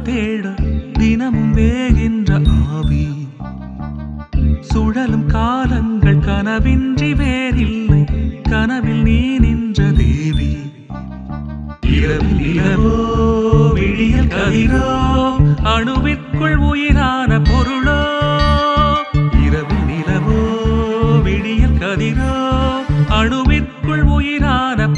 தேட தினமும் வேகின்ற ஆவி சுழலும் காலங்கள் கனவின்றி வேறில்லை கனவில் நீ நின்ற தேவி இரவில் இரவோ விழியல் கதிரோ அணுவிற்குள் உயிரான பொருளோ இரவில் இரவோ விழியல் கதிரோ அணுவிற்குள் உயிரான